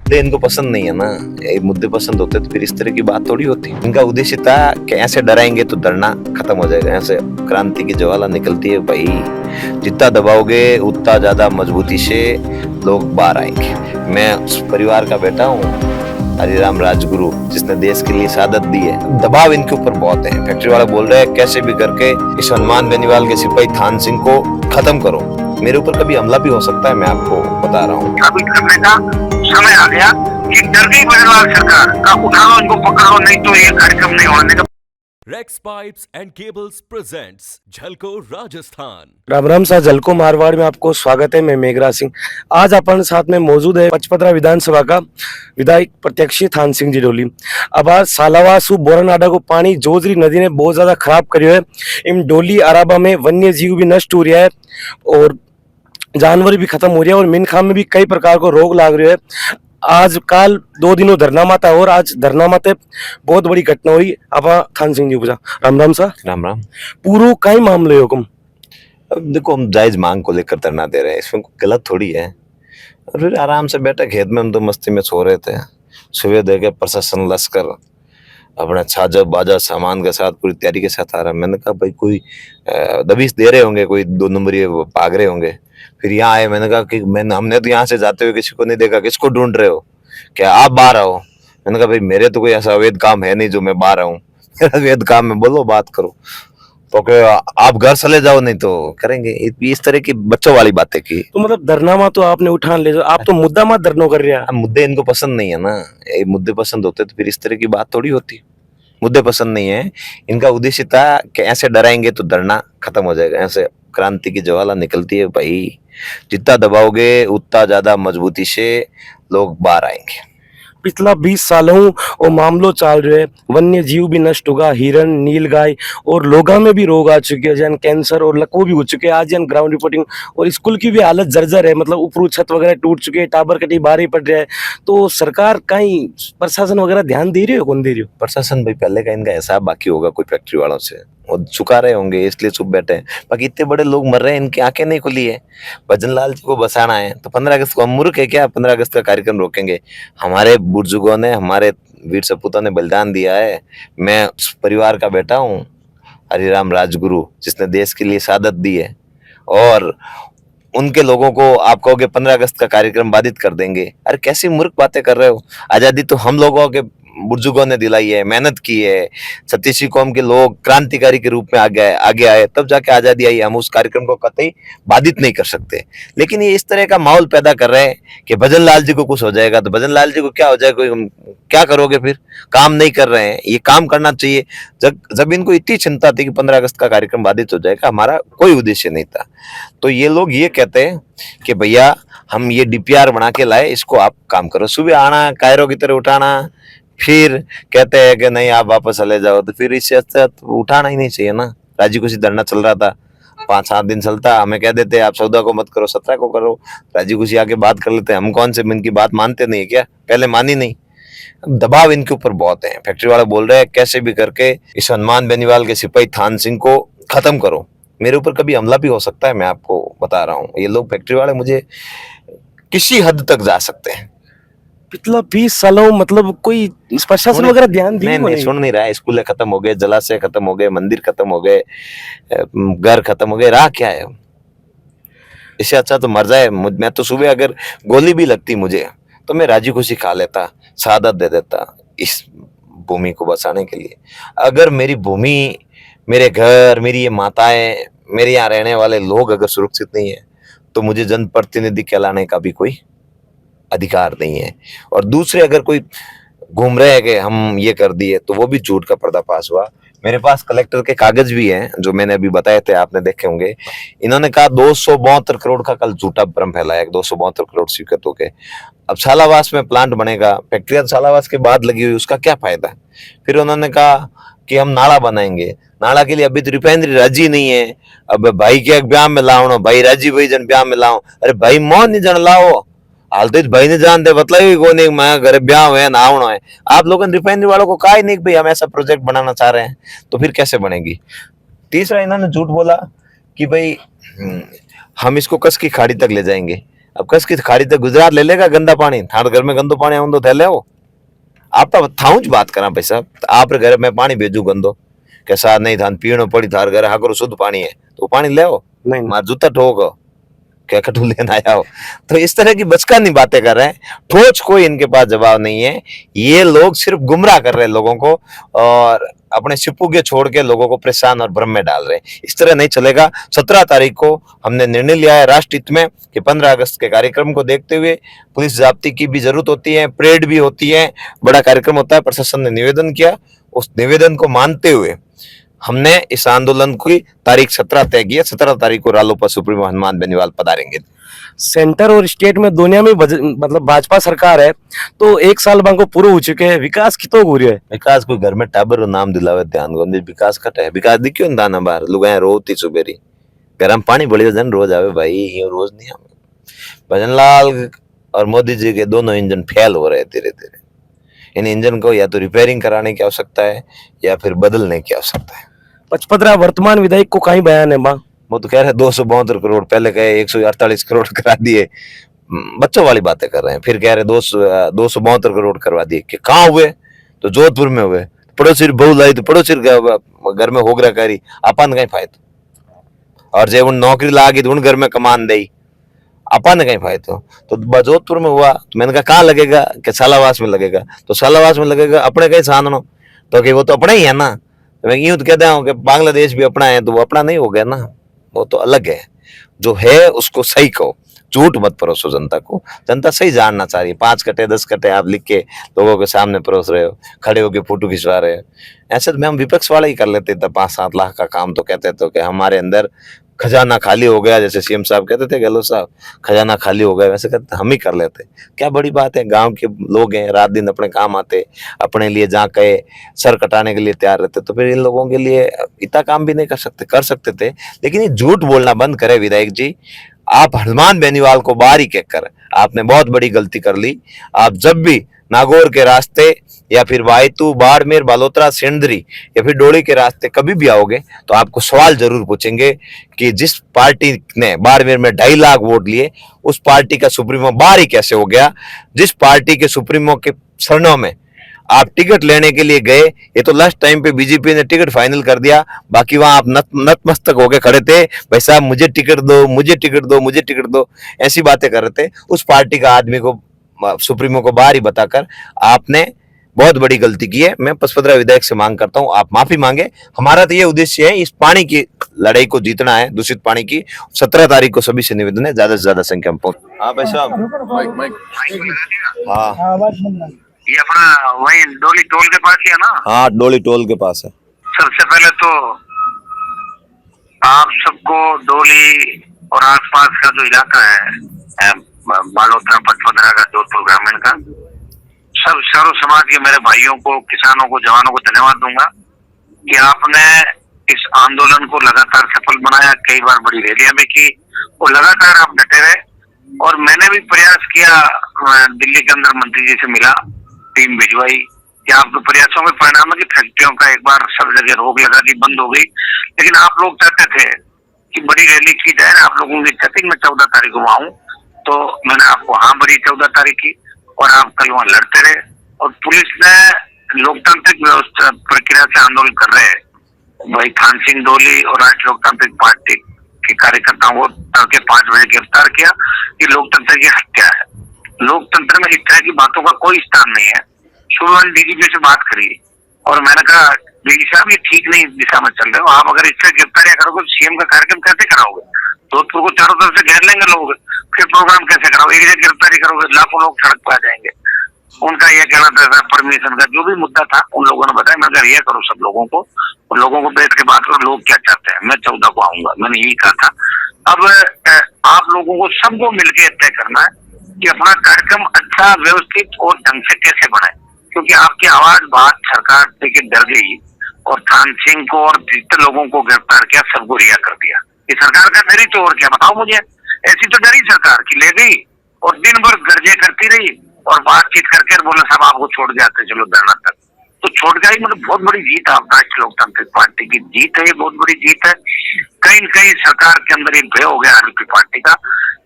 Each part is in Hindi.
मुद्दे इनको पसंद नहीं है ना। ये मुद्दे पसंद होते तो फिर इस तरह की बात थोड़ी होती। इनका उद्देश्य था कि ऐसे डराएंगे तो डरना खत्म हो जाएगा, ऐसे क्रांति की ज्वाला निकलती है भाई। जितना दबाओगे उतना ज्यादा मजबूती से लोग बाहर आएंगे। मैं उस परिवार का बेटा हूँ, हरिराम राजगुरु, जिसने देश के लिए शहादत दी है। दबाव इनके ऊपर बहुत है। फैक्ट्री वाला बोल रहे हैं कैसे भी करके इस हनुमान बेनीवाल के सिपाही थान सिंह को खत्म करो। मेरे ऊपर कभी हमला भी हो सकता है, मैं आपको बता रहा हूँ। साबित करने का समय आ गया कि डर गई बनिवाल सरकार का, उठा लो इनको, पकड़ लो, नहीं तो ये कार्यक्रम नहीं होने का। Rex pipes and cables presents Jhalko Rajasthan. Ram Ram सा झलको मारवाड़ में आपको स्वागत है। मैं मेघराज सिंह। आज अपन साथ में मौजूद है पचपदरा विधानसभा का विधायक प्रत्याशी थान सिंह जी डोली। अब आज सालावासु बोरनाडा को पानी जोजरी नदी ने बहुत ज्यादा खराब करियो है। इन डोली अराबा में वन्य जीव भी नष्ट हो रहा है और जानवर भी खत्म हो रहा है और मिनखा में भी कई प्रकार को रोग लाग रहे है। आज काल 2 दिनों धरना माता और आज धरना माते बहुत बड़ी घटना हुई। अब थान सिंह जी पूछा राम राम सा। राम राम। पूरा कई मामले हुक्म। अब देखो, हम जायज मांग को लेकर धरना दे रहे हैं, इसमें कोई गलत थोड़ी है। और फिर आराम से बैठे खेत में, हम तो मस्ती में सो रहे थे। सुबह देखे प्रशासन लश्कर अपना छाजा बाजा सामान के साथ पूरी तैयारी के साथ आ रहा है। मैंने कहा भाई कोई दबिश दे रहे होंगे, कोई 2 नंबरी भाग रहे होंगे। फिर यहाँ आए, मैंने कहा कि हमने तो यहाँ से जाते हुए किसी को नहीं देखा, किसको ढूंढ रहे हो, क्या आप बाहर आओ। मैंने कहा भाई मेरे तो कोई ऐसा अवैध काम है नहीं जो मैं बाहर आऊँ। मेरा अवैध काम है, बोलो बात करो। तो आप घर चले जाओ, नहीं तो करेंगे। इस तरह की बच्चों वाली बातें की। तो मतलब धरनामा तो आपने उठान ले, आप तो मुद्दा मत धरनो कर रहे हैं। अब मुद्दे इनको पसंद नहीं है ना। ये मुद्दे पसंद होते तो फिर इस तरह की बात थोड़ी होती। मुद्दे पसंद नहीं है। इनका उद्देश्य था कि ऐसे डराएंगे तो डरना खत्म हो जाएगा, ऐसे क्रांति की ज्वाला निकलती है भाई। जितना दबाओगे उतना ज्यादा मजबूती से लोग बाहर आएंगे। पिछला 20 सालों और मामलों चल रहे हैं। वन्य जीव भी नष्ट होगा, हिरन, नीलगाय और लोगा में भी रोग आ चुके हैं, जन कैंसर और लकवो भी हो चुके हैं। आज जन ग्राउंड रिपोर्टिंग और स्कूल की भी हालत जर्जर है, मतलब ऊपर छत वगैरह टूट चुके हैं, टावर कटी बाहर पड़ रहा है। तो सरकार कहीं प्रशासन वगैरह ध्यान दे रही हो, कौन दे रही हो? प्रशासन भाई पहले का इनका हिसाब बाकी होगा कोई फैक्ट्री वालों से, वो चुका रहे होंगे इसलिए चुप बैठे हैं। बाकी इतने बड़े लोग मर रहे हैं, इनकी आंखें नहीं खुली है। भजन लाल जी को बसाना है तो 15 अगस्त को हम मूर्ख है क्या? 15 अगस्त का कार्यक्रम रोकेंगे? हमारे बुजुर्गों ने, हमारे वीर सपूतों ने बलिदान दिया है। मैं उस परिवार का बेटा हूँ, हरिराम राजगुरु, जिसने देश के लिए शहादत दी है। और उनके लोगों को आप कहोगे 15 अगस्त का कार्यक्रम बाधित कर देंगे? अरे कैसी मूर्ख बातें कर रहे हो। आजादी तो हम लोगों के बुजुर्गों ने दिलाई है, मेहनत की है। सतीशी कौम के लोग क्रांतिकारी के रूप में आगे आए, तब जाके आजादी आई। हम उस कार्यक्रम को कतई बाधित नहीं कर सकते। लेकिन ये इस तरह का माहौल पैदा कर रहे हैं कि भजन लाल जी को कुछ हो जाएगा तो भजन लाल जी को क्या हो जाएगा, कोई क्या करोगे फिर? काम नहीं कर रहे हैं, ये काम करना चाहिए। जब इनको इतनी चिंता थी कि 15 अगस्त का कार्यक्रम बाधित हो जाएगा, हमारा कोई उद्देश्य नहीं था। तो ये लोग ये कहते हैं कि भैया हम ये डीपीआर बना के लाए, इसको आप काम करो। सुबह आना, कायरों की तरह उठाना, फिर कहते हैं कि नहीं आप वापस चले जाओ। तो फिर इससे अच्छा तो उठाना ही नहीं चाहिए ना। राजी खुशी धरना चल रहा था, 5-7 दिन चलता, हमें कह देते आप 14 को मत करो, 17 को करो। राजी खुशी आके बात कर लेते। हम कौन से इनकी बात मानते नहीं है क्या? पहले मानी नहीं। दबाव इनके ऊपर बहुत है। फैक्ट्री वाला बोल रहे हैं कैसे भी करके इस हनुमान बेनीवाल के सिपाही थान सिंह को खत्म करो। मेरे ऊपर कभी हमला भी हो सकता है, मैं आपको बता रहा हूँ। ये लोग फैक्ट्री वाले मुझे किसी हद तक जा सकते हैं। पिछला 20 सालों मतलब कोई प्रशासन वगैरह ध्यान दी? नहीं, सुन नहीं रहा। स्कूलें खत्म हो गए, जलाशय खत्म हो गए, मंदिर खत्म हो गए, घर खत्म हो गए, रहा क्या है? इससे अच्छा तो मर जाए। मैं तो सुबह अगर गोली भी लगती मुझे तो मैं राजी खुशी खा लेता, शहादत दे देता इस भूमि को बचाने के लिए। अगर मेरी भूमि, मेरे घर, मेरी ये माताएं, मेरे यहाँ रहने वाले लोग अगर सुरक्षित नहीं है तो मुझे जनप्रतिनिधि कहलाने का भी कोई अधिकार नहीं है। और दूसरे अगर कोई घूम रहे हैं कि हम ये कर दिए, तो वो भी झूठ का पर्दाफाश हुआ। मेरे पास कलेक्टर के कागज भी हैं जो मैंने अभी बताए थे, आपने देखे होंगे। इन्होंने कहा 272 करोड़ का कल झूठा भ्रम फैलाया, 272 करोड़ स्वीकृत हो गए। अब सालावास में प्लांट बनेगा, फैक्ट्रियां सालावास के बाद लगी हुई, उसका क्या फायदा? फिर उन्होंने कहा कि हम नाला बनाएंगे। नाला के लिए अभी तो रिफाइनरी राजी नहीं है। अब भाई के ब्याह में लाओ, भाई राजी भाई जन ब्याह में लाओ। अरे भाई मोहन नहीं जन लाओ, हाल तो भाई ने जानते मतलब को नहीं, मैं घर ब्याह हुए ना होना है। आप लोगों ने रिफाइनरी वालों को कहा ही नहीं कि भाई हम ऐसा प्रोजेक्ट बनाना चाह रहे हैं, तो फिर कैसे बनेगी? तीसरा इन्होंने झूठ बोला कि भाई हम इसको कस की खाड़ी तक ले जाएंगे। अब कस की खाड़ी तक गुजरात ले लेगा गंदा पानी, थार घर में गंदो पानी आऊं तो थैले हो आप थाऊ ज बात करा पैसा आप घर में पानी भेजू गंदो कैसा नहीं थान पीणो पड़ी थार घर हाँ करो शुद्ध पानी है तो पानी ले आओ, नहीं मार जूता ठोको क्या कटू लेना आया हो। तो इस तरह की बचकानी बातें कर रहे हैं, ठोस कोई इनके पास जवाब नहीं है। ये लोग सिर्फ गुमराह कर रहे हैं लोगों को और अपने सिपुगे छोड़ के लोगों को परेशान और भ्रम में डाल रहे हैं। इस तरह नहीं चलेगा। 17 तारीख को हमने निर्णय लिया है राष्ट्र हित में कि 15 अगस्त के कार्यक्रम को देखते हुए पुलिस जाब्ती की भी जरूरत होती है, परेड भी होती है, बड़ा कार्यक्रम होता है। प्रशासन ने निवेदन किया, उस निवेदन को मानते हुए हमने इस आंदोलन की तारीख 17 तय की है। 17 तारीख को रालोपा सुप्रीमो हनुमान बेनीवाल पधारेंगे। सेंटर और स्टेट में दुनिया में मतलब भाजपा सरकार है तो 1 साल बांको पूरा हो चुके हैं, विकास कितो हो रहा है? विकास कोई घर में टाबर रो नाम दिलावे ध्यान को विकास कट है, विकास दिखियो ना दाना बाहर लुगाए रोती सुबेरी गरम पानी बड़ी जन रोज आवे भाई, ये रोज नहीं आवे। भजनलाल और मोदी जी के दोनों इंजन फेल हो रहे हैं धीरे धीरे। इन इंजन को या तो रिपेयरिंग कराने की आवश्यकता है या फिर बदलने की आवश्यकता है। 55 वर्तमान विधायक को कहीं बयान है माँ, वो तो कह रहे 272 करोड़, पहले कहे 148 करोड़ करा दिए, बच्चों वाली बातें कर रहे हैं। फिर कह रहे 272 करोड़ करवा दिए कि कहाँ हुए, तो जोधपुर में हुए। पड़ोसी बहू लाई तो पड़ोसी घर में होगरा करी अपन कहीं फायदो, और जब उन नौकरी लागी तो उन घर में कमान दई अपन कहीं फायदो। तो जोधपुर में हुआ तो मैंने कहा कहाँ लगेगा, कि सालावास में लगेगा। तो सालावास में लगेगा अपने कहीं साननो, तो कि वो तो अपना ही है ना। तो मैं यूं तो कहता हूँ कि बांग्लादेश भी अपना है, तो वो अपना नहीं हो गया ना, वो तो अलग है। जो है उसको सही कहो, झूठ मत परोसो जनता को। जनता सही जानना चाह रही है। 5 कटे 10 कटे आप लिख के लोगों के सामने परोस रहे हो, खड़े होके फोटो खिंचवा रहे हो। ऐसे तो हम विपक्ष वाला ही कर लेते थे। 5-7 लाख का काम तो कहते थे कि हमारे अंदर खजाना खाली हो गया, जैसे सीएम साहब कहते थे गहलोत साहब खजाना खाली हो गया, वैसे कहते हम ही कर लेते। क्या बड़ी बात है, गांव के लोग हैं, रात दिन अपने काम आते, अपने लिए जहाँ कहे सर कटाने के लिए तैयार रहते। तो फिर इन लोगों के लिए इतना काम भी नहीं कर सकते थे। लेकिन ये झूठ बोलना बंद करे विधायक जी। आप हनुमान बेनीवाल को बाहर ही कहकर आपने बहुत बड़ी गलती कर ली। आप जब भी नागौर के रास्ते या फिर वायतू, बाड़मेर, बालोतरा, सिंदरी या फिर डोली के रास्ते कभी भी आओगे तो आपको सवाल जरूर पूछेंगे कि जिस पार्टी ने बाड़मेर में 2.5 लाख वोट लिए उस पार्टी का सुप्रीमो बाहर ही कैसे हो गया। जिस पार्टी के सुप्रीमो के शरणों में आप टिकट लेने के लिए गए, ये तो लास्ट टाइम पे बीजेपी ने टिकट फाइनल कर दिया, बाकी वहां आप नतमस्तक होके खड़े थे, भाई साहब मुझे टिकट दो, मुझे टिकट दो, मुझे टिकट दो, ऐसी बातें कर रहे थे। उस पार्टी का आदमी को सुप्रीमो को बाहर ही बताकर आपने बहुत बड़ी गलती की है। मैं 55 विधायक से मांग करता हूं आप माफी मांगे। हमारा तो ये उद्देश्य है इस पानी की लड़ाई को जीतना है, दूषित पानी की। 17 तारीख को सभी से निवेदन है ज्यादा से ज्यादा संख्या में पहुंच। हाँ भाई साहब, हाँ ये अपना वही डोली टोल के पास ही है ना? हाँ डोली टोल के पास है। सबसे पहले तो आप सबको डोली और आसपास का जो इलाका है बालोतरा, 55 का, जोधपुर ग्रामीण का, सब सर्व समाज के मेरे भाइयों को, किसानों को, जवानों को धन्यवाद दूंगा कि आपने इस आंदोलन को लगातार सफल बनाया। कई बार बड़ी रैलियां भी की और लगातार आप डटे रहे। और मैंने भी प्रयास किया, दिल्ली के अंदर मंत्री जी से मिला, टीम भिजवाई कि आपके प्रयासों में परिणाम है कि फैक्ट्रियों का एक बार सब जगह रोक लगा दी, बंद हो गई। लेकिन आप लोग चाहते थे कि बड़ी रैली की जाए, आप लोगों की इच्छा थी मैं 14 तारीख को आऊं, तो मैंने आपको हाँ बड़ी 14 तारीख की और आप कल वहां लड़ते रहे। और पुलिस ने लोकतांत्रिक व्यवस्था प्रक्रिया से आंदोलन कर रहे हैं भाई थान सिंह डोली और राष्ट्रीय लोकतांत्रिक पार्टी के कार्यकर्ताओं को तड़के 5 बजे गिरफ्तार किया। ये लोकतंत्र की हत्या है। लोकतंत्र में इस तरह की बातों का कोई स्थान नहीं है। सुबह मैंने डीजीपी से बात करी और मैंने कहा डीजी साहब ये ठीक नहीं दिशा में चल रहे हो, आप अगर इससे गिरफ्तारियां करोगे तो सीएम का कार्यक्रम कैसे कराओगे? जोधपुर को चारों तरफ से घेर लेंगे लोग, फिर प्रोग्राम कैसे कराओगे? एक जगह गिरफ्तारी करोगे लाखों लोग सड़क पर आ जाएंगे। उनका यह कहना था परमिशन का जो भी मुद्दा था उन लोगों ने बताया। मैं अगर ये करो सब लोगों को और लोगों को बैठ के बात करो लोग क्या चाहते हैं, मैं 14 को आऊंगा, मैंने यही कहा था। अब आप लोगों को सबको मिलकर तय करना है कि अपना कार्यक्रम अच्छा, व्यवस्थित और ढंग से कैसे बनाए, क्योंकि आपकी आवाज बात सरकार से डर गई और थान सिंह को और जितने लोगों को गिरफ्तार किया सबको रिहा कर दिया। ये सरकार का डर ही तो और क्या, बताओ मुझे। ऐसी तो डरी सरकार की ले गई और दिन भर गर्जे करती रही और बातचीत करके बोले साहब आपको छोड़ जाते चलो धरना तक, तो छोड़ गई। मतलब बहुत बड़ी जीत है राष्ट्रीय लोकतांत्रिक पार्टी की जीत है, ये बहुत बड़ी जीत है। कहीं न कहीं सरकार के अंदर एक भय हो गया आरपीपी पार्टी का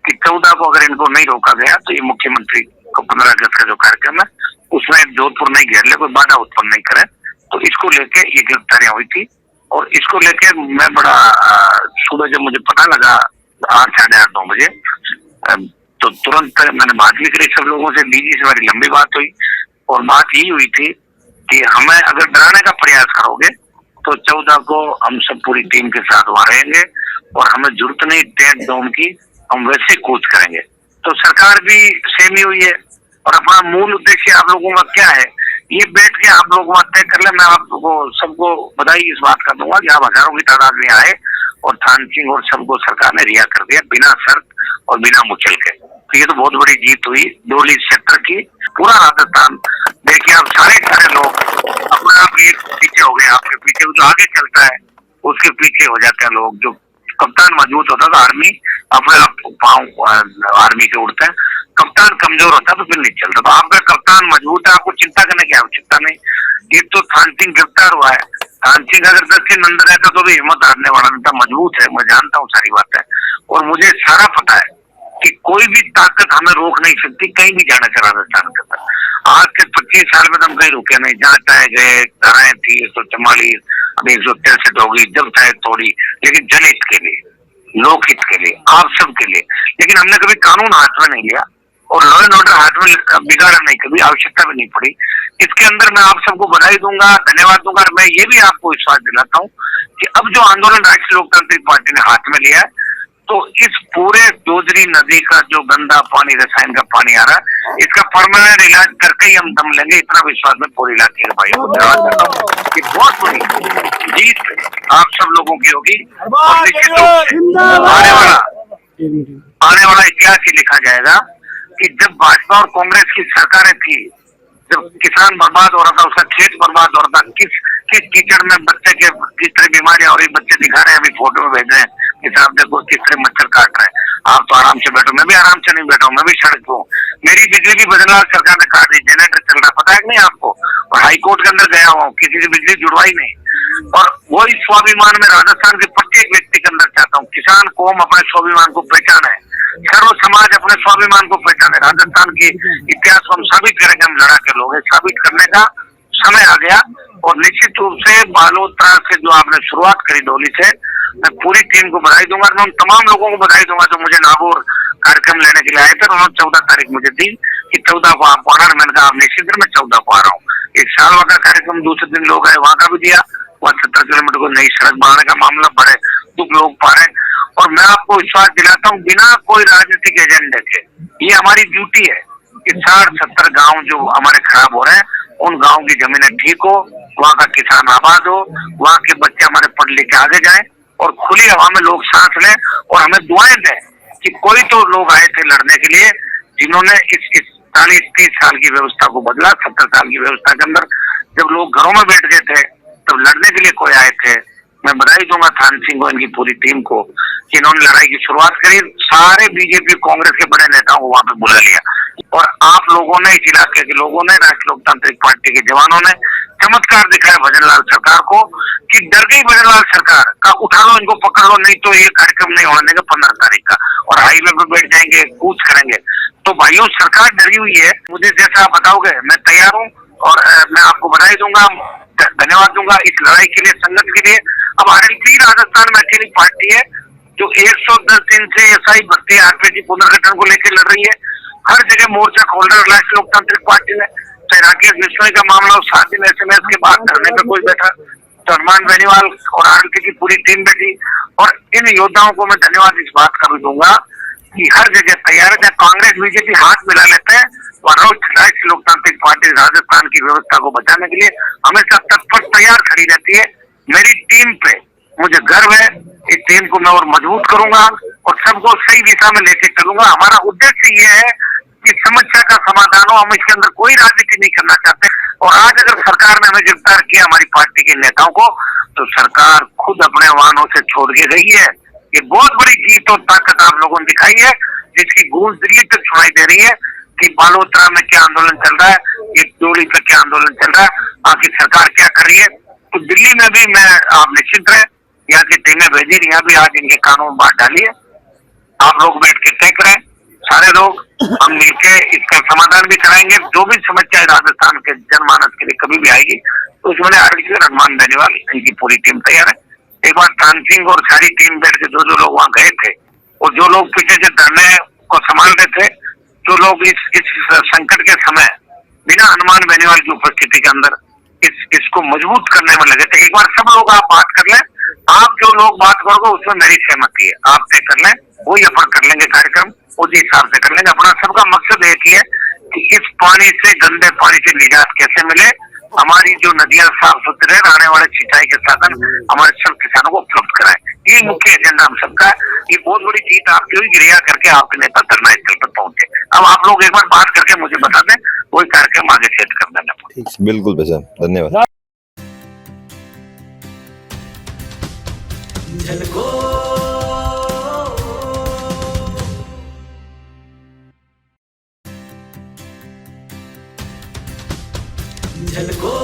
कि 14 को अगर इनको नहीं रोका गया तो ये मुख्यमंत्री को 15 अगस्त का जो कार्यक्रम है उसमें जोधपुर नहीं घेर ले, कोई बाधा उत्पन्न नहीं करे। तो इसको लेके ये गिरफ्तारियां हुई थी और इसको लेके मैं बड़ा सुबह जब मुझे पता लगा 8 साढ़े 8 9 बजे तो तुरंत मैंने बात भी करी सब लोगों से, डीजी से मेरी लंबी बात हुई और बात यही हुई थी कि हमें अगर डराने का प्रयास करोगे तो 14 को हम सब पूरी टीम के साथ वहां रहेंगे और हमें जरूरत नहीं टेंट डोम की, हम वैसे कूच करेंगे। तो सरकार भी सहमी हुई है और अपना मूल उद्देश्य आप लोगों का क्या है ये बैठ के आप लोग तय कर ले। मैं आप लोगों सबको बधाई इस बात का दूंगा कि आप हजारों की तादाद में आए और थान सिंह और सबको सरकार ने रिहा कर दिया बिना शर्त और बिना मुचल के। तो ये तो बहुत बड़ी जीत हुई डोली सेक्टर की। पूरा राजस्थान देखिए आप सारे लोग अपने आप ये पीछे हो गए, आपके पीछे जो आगे चलता है उसके पीछे हो जाते हैं लोग। जो कप्तान मजबूत होता था आर्मी अपने आप पाँव आर्मी के उड़ते हैं, कप्तान कमजोर होता तो फिर नहीं चलता। तो आपका कप्तान मजबूत है, आपको चिंता करने की आवश्यकता नहीं। ये तो थान सिंह गिरफ्तार हुआ है, थान सिंह अगर 10 के अंदर रहता तो भी हिम्मत हारने वाला नहीं था, मजबूत है, मैं जानता हूँ सारी बात है। और मुझे सारा पता है कि कोई भी ताकत हमें रोक नहीं सकती कहीं भी जाने से राजस्थान के अंदर। आज से 25 साल में तो हम कहीं रुके नहीं, जहाँ चाहे गए, धाराएं थी 144 अभी 163 होगी, जब चाहे तोड़ी, लेकिन जनहित के लिए, लोकहित के लिए, आप सब के लिए। लेकिन हमने कभी कानून हाथ में नहीं लिया और लॉ एंड ऑर्डर हाथ में बिगाड़ा नहीं, कभी आवश्यकता भी नहीं पड़ी। इसके अंदर मैं आप सबको बधाई दूंगा, धन्यवाद दूंगा। और मैं ये भी आपको विश्वास दिलाता हूँ कि अब जो आंदोलन राष्ट्रीय लोकतांत्रिक पार्टी ने हाथ में लिया है तो इस पूरे जोजरी नदी का जो गंदा पानी, रसायन का पानी आ रहा है, इसका परमानेंट इलाज करके ही हम दम लेंगे। इतना विश्वास में पूरे इलाके के भाइयों को धन्यवाद देता हूँ कि बहुत बड़ी जीत आप सब लोगों की होगी और निश्चित रूप से आने वाला इतिहास ही लिखा जाएगा कि जब भाजपा और कांग्रेस की सरकारें थी, जब किसान बर्बाद हो रहा था, उसका खेत बर्बाद हो रहा था, किस कीचड़ में बच्चे के किस तरह बीमारियां हो रही, बच्चे दिखा रहे हैं, अभी फोटो में भेज रहे हैं कि साहब देखो किस तरह मच्छर काट रहे हैं। आप तो आराम से बैठो, मैं भी आराम से नहीं बैठा हूँ, मैं भी सड़क पे हूँ। मेरी बिजली भी बदलाव सरकार ने काट दी, जनरेटर चल रहा, पता है कि नहीं आपको? और हाईकोर्ट के अंदर गया हुआ हूँ, किसी की बिजली जुड़वाई नहीं। और वही स्वाभिमान में राजस्थान के प्रत्येक व्यक्ति के अंदर चाहता हूँ, किसान कौम अपने स्वाभिमान को पहचाने, सर्व समाज अपने स्वाभिमान को पहचाने। राजस्थान के इतिहास को हम साबित करेंगे, हम लड़ा के लोग हैं, साबित करने का समय आ गया। और निश्चित रूप से बालोतरा से जो आपने शुरुआत करी डोली से, मैं पूरी टीम को बधाई दूंगा। मैं उन तमाम लोगों को बधाई दूंगा जो मुझे नागौर कार्यक्रम लेने के लिए आए थे। उन्होंने 14 तारीख मुझे दी कि 14 को आपको आना, मैंने कहा आप निश्चित, मैं 14 को आ रहा हूँ। एक साल का कार्यक्रम दूसरे दिन लोग आए, वहां का भी दिया। वहाँ 70 किलोमीटर को नई सड़क बनाने का मामला बड़े दुख लोग पा रहे हैं। और मैं आपको विश्वास दिलाता हूँ बिना कोई राजनीतिक एजेंडे के, ये हमारी ड्यूटी है कि 60-70 गाँव जो हमारे खराब हो रहे हैं उन गाँव की जमीनें ठीक हो, वहाँ का किसान आबाद हो, वहाँ के बच्चे हमारे पढ़ लिख के आगे जाएं और खुली हवा में लोग सांस लें और हमें दुआएं दें कि कोई तो लोग आए थे लड़ने के लिए जिन्होंने इस 40-30 साल की व्यवस्था को बदला। 70 साल की व्यवस्था के अंदर जब लोग घरों में बैठ गए थे तब लड़ने के लिए कोई आए थे। मैं बधाई दूंगा थान सिंह को, इनकी पूरी टीम को कि इन्होंने लड़ाई की शुरुआत करी। सारे बीजेपी कांग्रेस के बड़े नेताओं को वहां पे बुला लिया और आप लोगों ने, इस इलाके के लोगों ने, राष्ट्रीय लोकतांत्रिक पार्टी के जवानों ने चमत्कार दिखाया भजनलाल सरकार को कि डर गई भजनलाल सरकार का, उठा लो इनको, पकड़ लो, नहीं तो ये कार्यक्रम नहीं होने देंगे 15 तारीख का, और हाईवे पे बैठ जाएंगे, कूच करेंगे। तो भाइयों सरकार डरी हुई है, मुझे जैसा आप बताओगे मैं तैयार हूँ और मैं आपको बधाई दूंगा, धन्यवाद दूंगा इस लड़ाई के लिए, संघर्ष के लिए। अब आरएलपी राजस्थान में अकेली पार्टी है जो 110 दिन से एसआई भर्ती आरपीसी पुनर्गठन को लेकर लड़ रही है। हर जगह मोर्चा खोल रहा है राष्ट्रीय लोकतांत्रिक पार्टी ने। चाहे राकेश बिश्नोई का मामला हो, 7 दिन एसएमएस के बाद धरने पे कोई बैठा, तो हनुमान बेनीवाल और आरएलपी की पूरी टीम बैठी। और इन योद्धाओं को मैं धन्यवाद इस बात का भी दूंगा कि हर जगह तैयार है। जहाँ कांग्रेस बीजेपी हाथ मिला लेते हैं वहाँ राष्ट्रीय लोकतांत्रिक पार्टी राजस्थान की व्यवस्था को बचाने के लिए हमेशा तत्पर तैयार खड़ी रहती है। मेरी टीम पे मुझे गर्व है, इस टीम को मैं और मजबूत करूंगा और सबको सही दिशा में लेके चलूंगा। हमारा उद्देश्य ये है कि समस्या का समाधान हो, हम इसके अंदर कोई राजनीति नहीं करना चाहते। और आज अगर सरकार ने हमें गिरफ्तार किया, हमारी पार्टी के नेताओं को, तो सरकार खुद अपने वाहनों से छोड़ के गई है। ये बहुत बड़ी जीत और ताकत आप लोगों ने दिखाई है, जिसकी गूंज दिल्ली तक सुनाई दे रही है कि बालोतरा में क्या आंदोलन चल रहा है, ये डोली पे क्या आंदोलन चल रहा है, आखिर सरकार क्या कर रही है। तो दिल्ली में भी मैं, आप निश्चित रहे, यहाँ की टीमें भेजी, यहाँ भी आज इनके कानून बांट डाली है। आप लोग बैठ के तय करें, सारे लोग हम मिलके इसका समाधान भी कराएंगे। जो भी समस्या राजस्थान के जनमानस के लिए कभी भी आएगी तो उसमें हरकिशोर हनुमान बेनीवाल इनकी पूरी टीम तैयार है। एक बार कान सिंह और सारी टीम बैठ के जो लोग वहाँ गए थे और जो लोग पीछे से धरने को संभाल रहे थे, जो लोग इस संकट के समय बिना हनुमान बेनीवाल की उपस्थिति के अंदर इसको मजबूत करने में लगे थे, एक बार सब लोग आप बात कर लें। आप जो लोग बात करोगे उसमें मेरी सहमति है, आप तय कर लें, वही अपन कर लेंगे कार्यक्रम, उसी हिसाब से कर लेंगे। अपना सबका मकसद एक ही है कि इस पानी से, गंदे पानी से निजात कैसे मिले, हमारी जो नदियां साफ सुथरे, आने वाले सिंचाई के साधन हमारे सब किसानों को उपलब्ध कराए, ये मुख्य एजेंडा हम सबका है। ये बहुत बड़ी जीत आपकी हुई, गिरिया करके आपके नेता धरना स्थल पर पहुंचे। अब आप लोग एक बार बात करके मुझे बता दें, वही कार्यक्रम आगे सेट कर देना। बिल्कुल भाई साहब, धन्यवाद। झलको